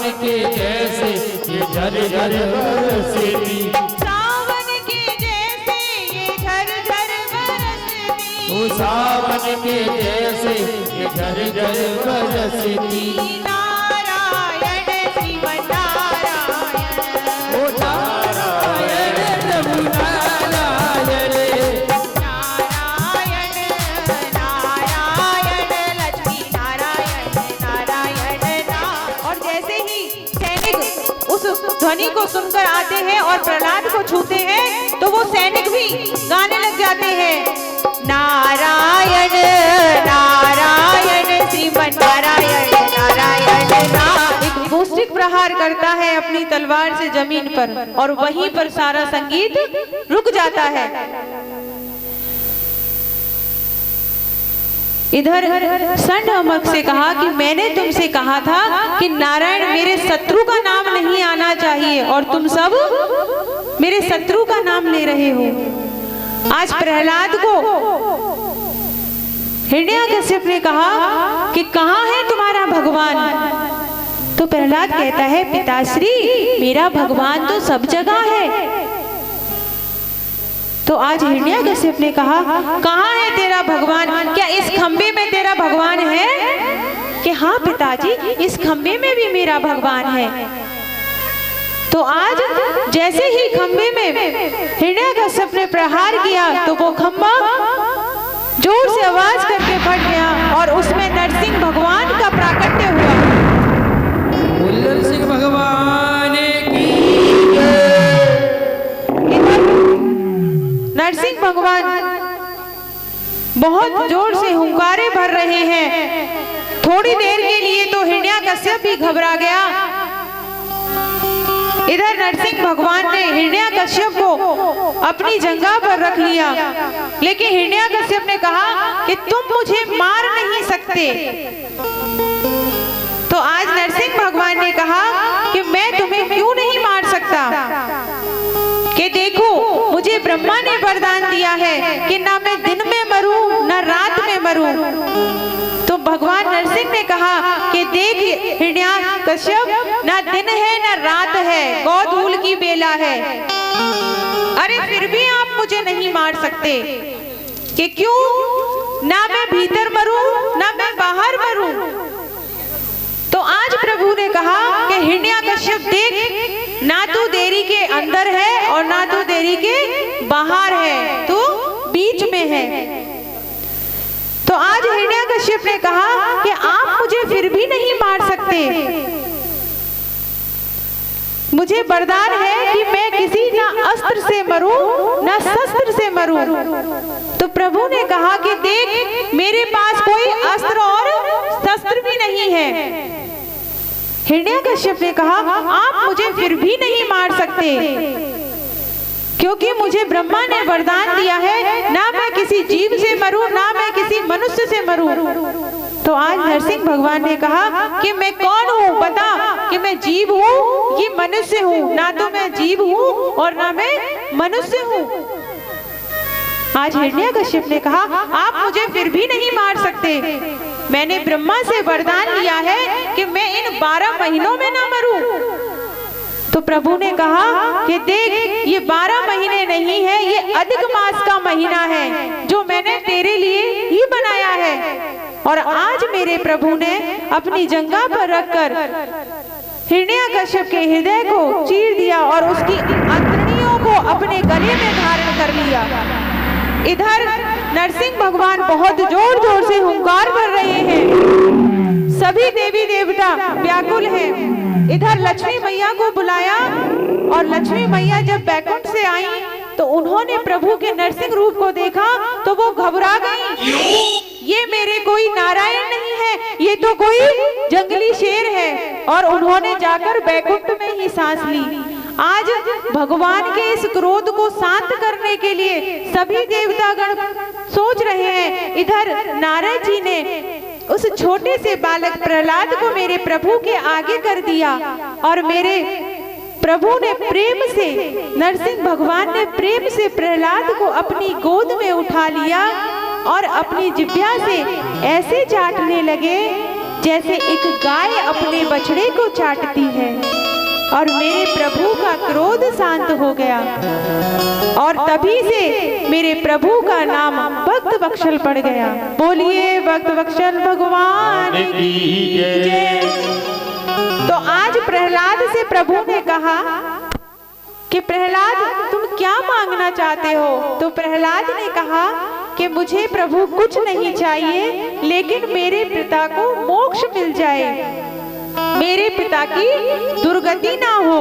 सावन के जैसे ये झरझर बरसती, सावन के जैसे ये झरझर बरसती, ओ सावन के जैसे ये झरझर बरसती। नारायण श्रीमन्नारायण, ओ नारायण प्रभु नारायण, नारायण नारायण लक्ष्मी नारायण नारायण और जैसे ही सैनिक उस ध्वनि को सुनकर आते हैं और प्रहलाद को छूते हैं तो वो सैनिक भी गाने लग जाते हैं, नारायण नारायण श्रीमन्नारायण नारायण एक मुष्टिक प्रहार करता है अपनी तलवार से जमीन पर और वहीं पर सारा संगीत रुक जाता है। इधर संढमक से कहा कि मैंने तुमसे कहा था कि नारायण मेरे शत्रु का नाम नहीं आना चाहिए और तुम सब मेरे शत्रु का नाम ले रहे हो। आज प्रहलाद को हिरण्याकश्यप ने कहा कि कहाँ है तुम्हारा भगवान, तो प्रहलाद कहता है पिताश्री मेरा भगवान तो सब जगह है। तो आज हिरण्याकश्यप ने कहा कहाँ है तेरा भगवान, क्या इस खंबे में तेरा भगवान है? कि हाँ पिताजी इस खंबे में भी मेरा भगवान है। तो आज जैसे ही खंबे में हिरण्याकश्यप ने प्रहार किया तो वो खंबा जोर से आवाज करके फट गया और उसमें नरसिंह भगवान का प्राकट्य हुआ। नरसिंह भगवान की नरसिंह भगवान बहुत जोर से हुंकारे भर रहे हैं। थोड़ी देर के लिए तो हिरण्याकश्यप भी घबरा गया। इधर नरसिंह भगवान ने हिरण्याकश्यप को अपनी जंघा पर रख लिया, लेकिन हिरण्याकश्यप ने कहा कि तुम मुझे मार नहीं सकते। तो आज नरसिंह भगवान ने कहा कि मैं तुम्हें क्यों नहीं मार सकता, कि देखो मुझे ब्रह्मा ने वरदान दिया है कि ना मैं दिन में मरूं ना रात में मरूं। तो भगवान नरसिंह ने कहा कि देख हिरण्याकश्यप ना दिन है ना रात है, गोधूल की बेला है, अरे फिर भी आप मुझे नहीं मार सकते। कि क्यों? ना मैं भीतर मरूं ना मैं बाहर मरूं। तो आज प्रभु ने कहा कि हिरण्याकश्यप देख ना तू देरी के अंदर है और ना तू देरी के बाहर है, तू बीच में है। तो आज हिरण्याकश्यप ने कहा कि आप मुझे फिर भी नहीं मार सकते, मुझे वरदान है कि मैं किसी ना अस्त्र से मरूं ना शस्त्र से मरूं। तो प्रभु ने कहा कि देख मेरे पास कोई अस्त्र और शस्त्र भी नहीं है। हिरण्याकश्यप ने कहा आप मुझे फिर भी नहीं मार सकते, क्योंकि मुझे ब्रह्मा ने वरदान दिया है ना मैं किसी जीव से मरूं ना मैं किसी मनुष्य से मरूं। तो आज नरसिंह भगवान ने कहा कि मैं कौन हूँ बता, कि मैं जीव हूँ ये मनुष्य हूँ, ना तो मैं जीव हूँ और ना मैं मनुष्य हूँ। आज हिरण्याकश्यप ने कहा आप मुझे फिर भी नहीं मार सकते, मैंने ब्रह्मा से वरदान लिया है कि मैं इन 12 महीनों में ना मरूं। तो प्रभु ने कहा कि देख ये 12 महीने नहीं है, ये अधिक मास का महीना है जो मैंने तेरे लिए ही बनाया है। और आज मेरे प्रभु ने अपनी जंघा पर रखकर हिरण्याकश्यप के हृदय को चीर दिया और उसकी अंतड़ियों को अपने गले में धारण कर लिया। इधर नरसिंह भगवान बहुत जोर जोर से हुंकार भर रहे हैं, सभी देवी देवता व्याकुल हैं। इधर लक्ष्मी मैया को बुलाया और लक्ष्मी मैया जब बैकुंठ से आई तो उन्होंने प्रभु के नरसिंह रूप को देखा तो वो घबरा गई। ये मेरे कोई नारायण नहीं है, ये तो कोई जंगली शेर है। और उन्होंने जाकर बैकुंठ में ही सांस ली। आज भगवान के इस क्रोध को शांत करने के लिए सभी देवतागण सोच रहे हैं। इधर नारद जी ने उस छोटे से बालक प्रहलाद को मेरे प्रभु के आगे कर दिया और मेरे प्रभु ने प्रेम से, नरसिंह भगवान ने प्रेम से प्रहलाद को अपनी गोद में उठा लिया और अपनी जिह्वा से ऐसे चाटने लगे जैसे एक गाय अपने बछड़े को चाटती है। और मेरे प्रभु का क्रोध शांत हो गया और तभी से मेरे प्रभु का नाम भक्त वत्सल पड़ गया। बोलिए भक्त वत्सल भगवान की जय। तो आज प्रहलाद से प्रभु ने कहा कि प्रहलाद तुम क्या मांगना चाहते हो? तो प्रहलाद ने कहा कि मुझे प्रभु कुछ नहीं चाहिए, लेकिन मेरे पिता को मोक्ष मिल जाए, मेरे पिता की दुर्गति ना हो।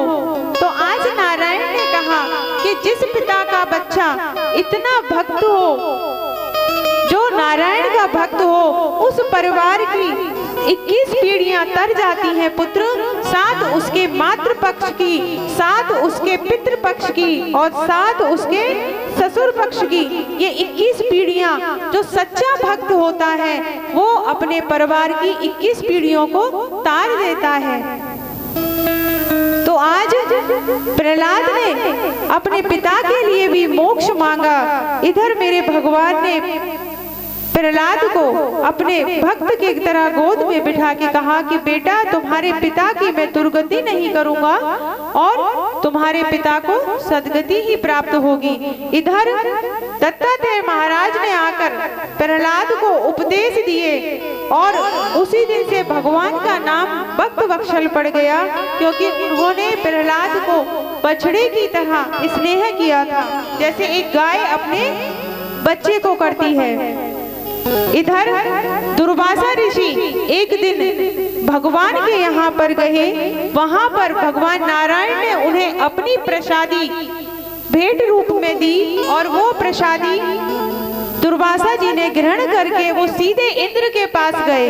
तो आज नारायण ने कहा कि जिस पिता का बच्चा इतना भक्त हो, जो नारायण का भक्त हो, उस परिवार की 21 पीढ़ियां तर जाती हैं पुत्र, 7 उसके मातृ पक्ष की, 7 उसके पितृ पक्ष की और 7 उसके ससुर पक्ष की। ये 21 पीढ़ियां जो सच्चा भक्त होता है वो अपने परिवार की 21 पीढ़ियों को तार देता है। तो आज प्रहलाद ने अपने पिता के लिए भी मोक्ष मांगा। इधर मेरे भगवान ने प्रहलाद को अपने भक्त की तरह गोद में बिठा के कहा कि बेटा तुम्हारे पिता की मैं दुर्गति नहीं करूंगा और तुम्हारे पिता को सदगति ही प्राप्त होगी। इधर दत्तात्रेय महाराज ने आकर प्रहलाद को उपदेश दिए और उसी दिन से भगवान का नाम भक्त वत्सल पड़ गया, क्योंकि उन्होंने प्रहलाद को बछड़े की तरह स्नेह किया था, जैसे एक गाय अपने बच्चे को करती है। इधर दुर्वासा ऋषि एक दिन भगवान के यहाँ पर गए। वहां पर भगवान नारायण ने उन्हें अपनी प्रसादी भेंट रूप में दी और वो प्रसादी दुर्वासा जी ने ग्रहण करके वो सीधे इंद्र के पास गए।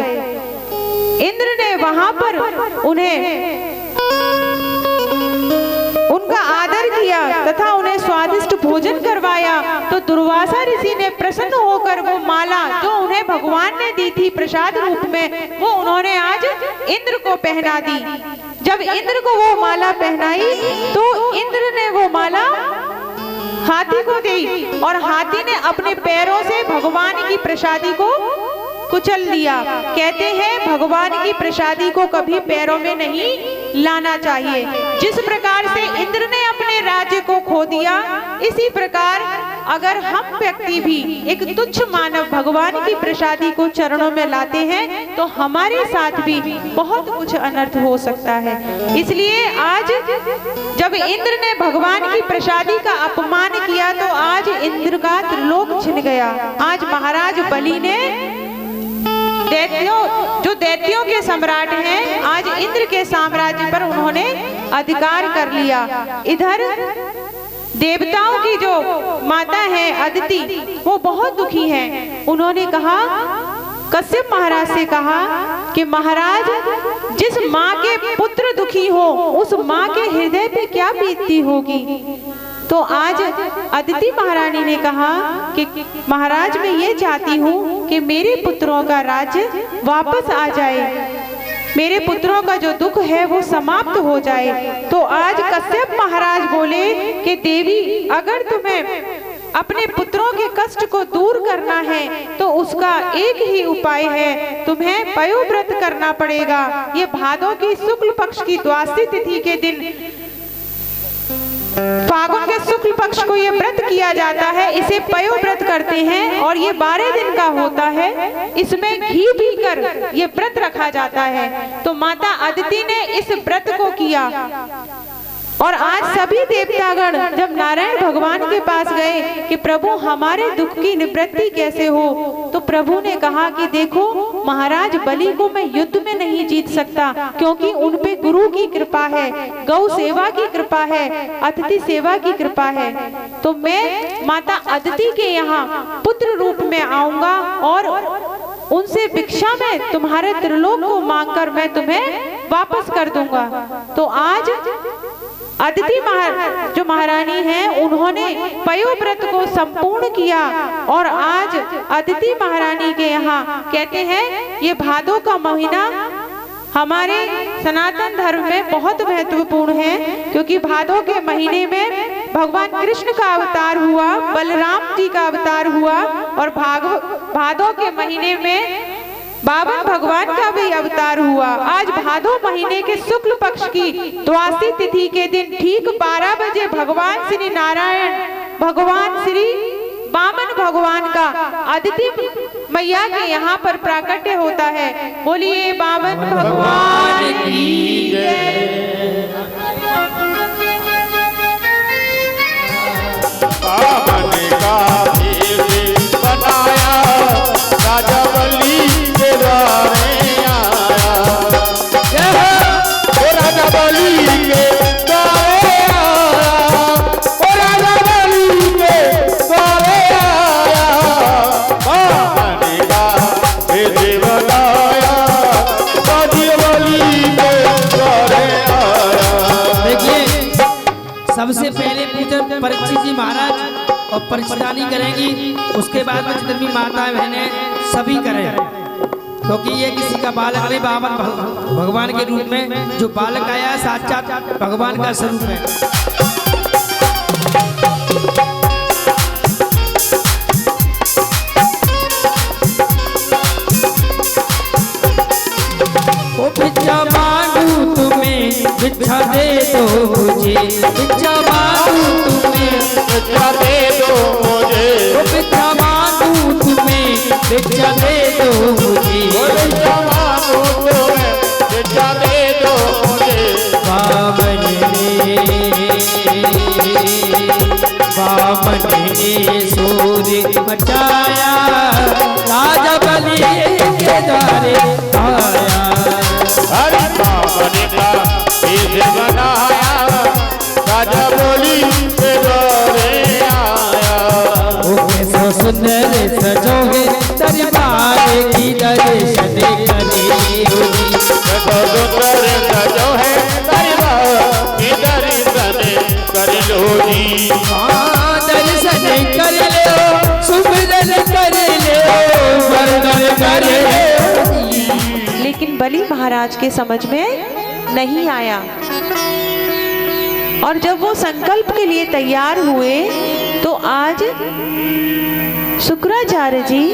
इंद्र ने वहां पर उन्हें उनका आदर किया तथा उन्हें स्वादिष्ट भोजन करवाया। तो दुर्वासा ऋषि ने प्रसन्न होकर वो माला जो उन्हें भगवान ने दी थी प्रसाद रूप में, वो उन्होंने आज इंद्र को पहना दी। जब इंद्र को वो माला पहनाई तो इंद्र ने वो माला हाथी को दी और हाथी ने अपने पैरों से भगवान की प्रसादी को कुचल दिया। कहते हैं भगवान की प्रसादी को कभी पैरों में नहीं लाना चाहिए। जिस प्रकार से इंद्र ने अपने राज्य को खो दिया, इसी प्रकार अगर हम व्यक्ति भी एक तुच्छ मानव भगवान की प्रसादी को चरणों में लाते हैं तो हमारे साथ भी बहुत कुछ अनर्थ हो सकता है। इसलिए आज जब इंद्र ने भगवान की प्रसादी का अपमान किया तो आज इंद्र का त्रिलोक छिन गया। आज महाराज बलि ने जो दैत्यों के सम्राट हैं, आज इंद्र के साम्राज्य पर उन्होंने अधिकार कर लिया। इधर देवताओं की जो माता है अदिति, वो बहुत दुखी हैं। उन्होंने कहा, कश्यप महाराज से कहा कि महाराज जिस माँ के पुत्र दुखी हो उस माँ के हृदय पे क्या बीतती होगी। तो आज अदिति महारानी ने कहा कि महाराज मैं ये चाहती हूँ कि मेरे पुत्रों का राज्य वापस आ जाए, मेरे पुत्रों का जो दुख है वो समाप्त हो जाए। तो आज कश्यप महाराज बोले कि देवी अगर तुम्हें अपने पुत्रों के कष्ट को दूर करना है तो उसका एक ही उपाय है, तुम्हें पयोव्रत करना पड़ेगा। ये भादों की शुक्ल पक्ष की द्वादशी तिथि के दिन फागुन के शुक्ल पक्ष को ये व्रत किया जाता है, इसे पयोव्रत करते हैं और ये 12 दिन का होता है। इसमें घी पीकर ये व्रत रखा जाता है। तो माता अदिति ने इस व्रत को किया और आज सभी देवतागण जब नारायण भगवान के पास गए कि प्रभु हमारे दुख की निवृत्ति कैसे हो, तो प्रभु ने कहा कि देखो महाराज बलि को मैं युद्ध में नहीं जीत सकता, क्योंकि उन पे गुरु की कृपा है, गौ सेवा की कृपा है, अतिथि सेवा की कृपा है। तो मैं माता अदिति के यहाँ पुत्र रूप में आऊंगा और उनसे भिक्षा में तुम्हारे त्रिलोक को मांगकर मैं तुम्हें वापस कर दूंगा। तो आज अदिति जो महारानी हैं उन्होंने पयोव्रत को संपूर्ण किया और आज अदिति महारानी के यहाँ कहते हैं ये भादों का महीना हमारे सनातन धर्म में बहुत महत्वपूर्ण है, क्योंकि भादों के महीने में भगवान कृष्ण का अवतार हुआ, बलराम जी का अवतार हुआ और भादों के महीने में बावन भगवान का भी अवतार हुआ। आज भादो महीने के शुक्ल पक्ष की द्वादशी तिथि के दिन ठीक 12 बजे भगवान श्री नारायण भगवान श्री वामन भगवान का अदिति मैया के यहाँ पर प्राकट्य होता है। बोलिए वामन भगवान की जय। बावन का भेष बनाया राजा बलि के द्वारे आया। ओ राजा बलि के द्वारे आया, ओ राजा बलि के द्वारे आया। बावन का भेष बनाया राजा बलि के द्वारे आया। देखिए, सबसे पहले पूजन परीक्षित जी महाराज और परीक्षितानी करेंगी, उसके बाद में जितनी भी माताएं बहनें सभी करें, क्योंकि ये किसी का बालक नहीं, बावन भगवान के रूप में जो बालक आया साक्षात भगवान का स्वरूप है। ओ भिक्षा मांगू तुम्हें भिक्षा दे दो मुझे, भिक्षा मांगू तुम्हें भिक्षा दे दो मुझे, ओ भिक्षा मांगू तुम्हें भिक्षा दे दो मुझे, भिक्षा मांगू तुम्हें भिक्षा दे दो मुझे। वामन ने सूर्य मचाया राजा बलि के द्वारे आया। हरि बावन का भेष बनाया राजा बलि के द्वारे आया। ओ कैसो सुंदर सजोगे दरबार की दर्शन करे होगी, देखो सुंदर सजो है दरबार की दर्शन कर लो जी। हाँ दर्शन कर लो, सुमिरन कर लो, वंदन कर लो। लेकिन बलि महाराज के समझ में नहीं आया और जब वो संकल्प के लिए तैयार हुए तो आज शुक्राचार्य जी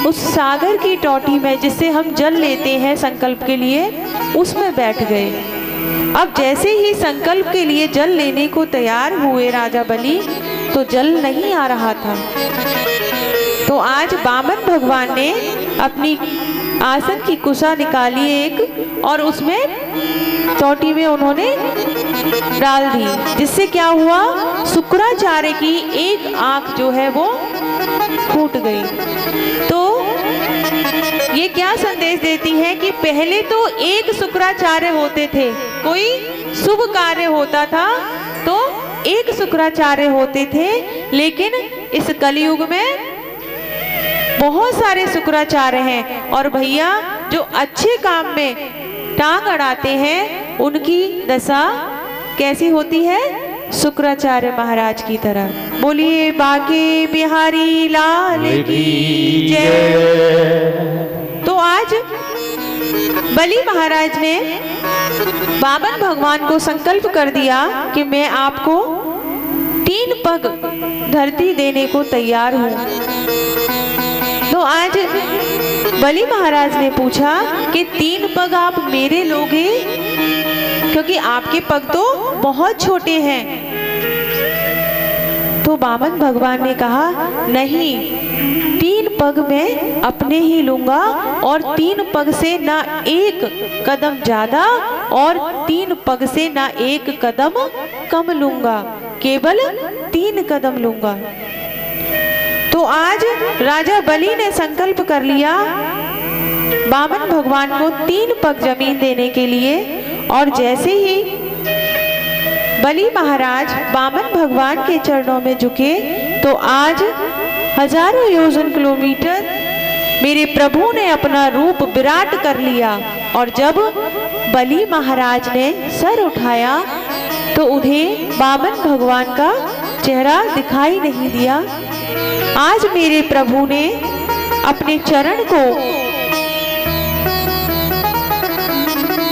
उस सागर की टोटी में जिससे हम जल लेते हैं संकल्प के लिए, उसमें बैठ गए। अब जैसे ही संकल्प के लिए जल लेने को तैयार हुए राजा बलि, तो जल नहीं आ रहा था। तो आज वामन भगवान ने अपनी आसन की कुशा निकाली एक और उसमें चोटी में उन्होंने डाल दी, जिससे क्या हुआ, शुक्राचार्य की एक आंख जो है वो फूट गई। तो ये क्या संदेश देती है कि पहले तो एक शुक्राचार्य होते थे, कोई शुभ कार्य होता था तो एक शुक्राचार्य होते थे, लेकिन इस कलयुग में बहुत सारे शुक्राचार्य हैं और भैया जो अच्छे काम में टांग अड़ाते हैं उनकी दशा कैसी होती है, शुक्राचार्य महाराज की तरह। बोलिए बांके बिहारी लाल की जय। तो आज बलि महाराज ने वामन भगवान को संकल्प कर दिया कि मैं आपको 3 पग धरती देने को तैयार हूं। तो आज बलि महाराज ने पूछा कि 3 पग आप मेरे लोगे, क्योंकि आपके पग तो बहुत छोटे हैं। तो वामन भगवान ने कहा नहीं, 3 पग मैं अपने ही लूंगा और 3 पग से ना एक कदम ज्यादा और 3 पग से ना एक कदम कम लूंगा, केवल 3 कदम लूंगा। तो आज राजा बलि ने संकल्प कर लिया वामन भगवान को 3 पग जमीन देने के लिए। और जैसे ही बलि महाराज वामन भगवान के चरणों में झुके तो आज हजारों योजन किलोमीटर मेरे प्रभु ने अपना रूप विराट कर लिया। और जब बलि महाराज ने सर उठाया तो उन्हें वामन भगवान का चेहरा दिखाई नहीं दिया। आज मेरे प्रभु ने अपने चरण को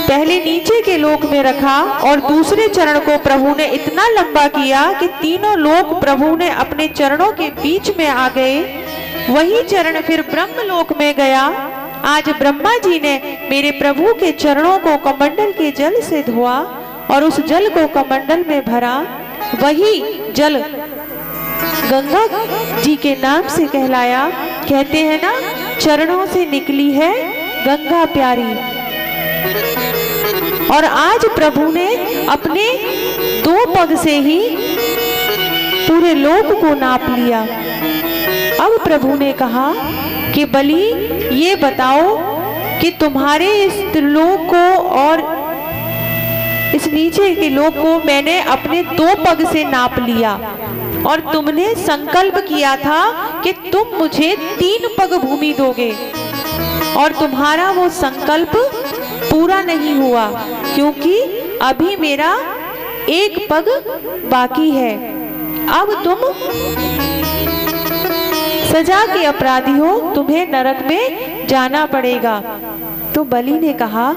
पहले नीचे के लोक में रखा और दूसरे चरण को प्रभु ने इतना लंबा किया कि तीनों लोक प्रभु ने अपने चरणों के बीच में आ गए। वही चरण फिर ब्रह्मलोक में गया। आज ब्रह्मा जी ने मेरे प्रभु के चरणों को कमंडल के जल से धोआ और उस जल को कमंडल में भरा। वही जल गंगा जी के नाम से कहलाया। कहते हैं ना, चरणों से निकली है गंगा प्यारी। और आज प्रभु ने अपने 2 पग से ही पूरे लोक को नाप लिया। अब प्रभु ने कहा कि बलि, ये बताओ कि तुम्हारे इस त्रिलोक को और इस नीचे के लोक को मैंने अपने 2 पग से नाप लिया और तुमने संकल्प किया था कि तुम मुझे 3 पग भूमि दोगे, और तुम्हारा वो संकल्प पूरा नहीं हुआ, क्योंकि अभी मेरा 1 पग बाकी है। अब तुम सजा के अपराधी हो, तुम्हें नरक में जाना पड़ेगा। तो बलि ने कहा,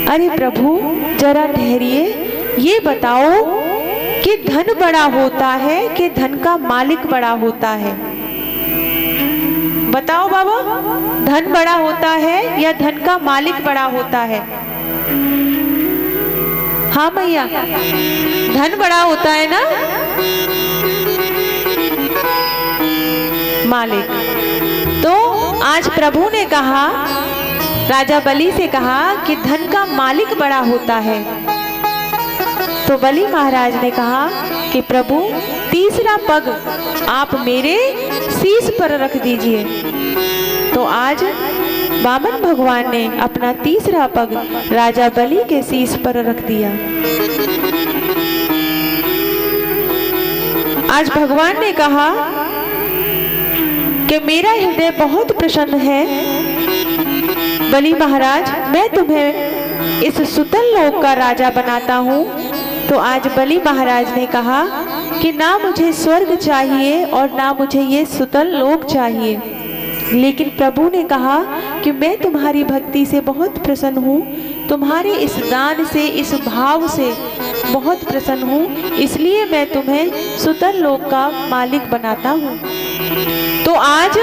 अरे प्रभु जरा ठहरिए, ये बताओ कि धन बड़ा होता है कि धन का मालिक बड़ा होता है? बताओ बाबा, धन बड़ा होता है या धन का मालिक बड़ा होता है? हाँ मैया, धन बड़ा होता है ना, मालिक। तो आज प्रभु ने कहा, राजा बलि से कहा कि धन का मालिक बड़ा होता है। तो बलि महाराज ने कहा कि प्रभु, तीसरा पग आप मेरे शीश पर रख दीजिए। तो आज वामन भगवान ने अपना तीसरा पग राजा बलि के शीश पर रख दिया। आज भगवान ने कहा कि मेरा हृदय बहुत प्रसन्न है बलि महाराज, मैं तुम्हें इस सुतल लोक का राजा बनाता हूँ। तो आज बलि महाराज ने कहा कि ना मुझे स्वर्ग चाहिए और ना मुझे ये सुतल लोक चाहिए, लेकिन प्रभु ने कहा कि मैं तुम्हारी भक्ति से बहुत प्रसन्न हूँ, तुम्हारे इस दान से, इस भाव से बहुत प्रसन्न हूँ, इसलिए मैं तुम्हें सुतल लोक का मालिक बनाता हूँ। तो आज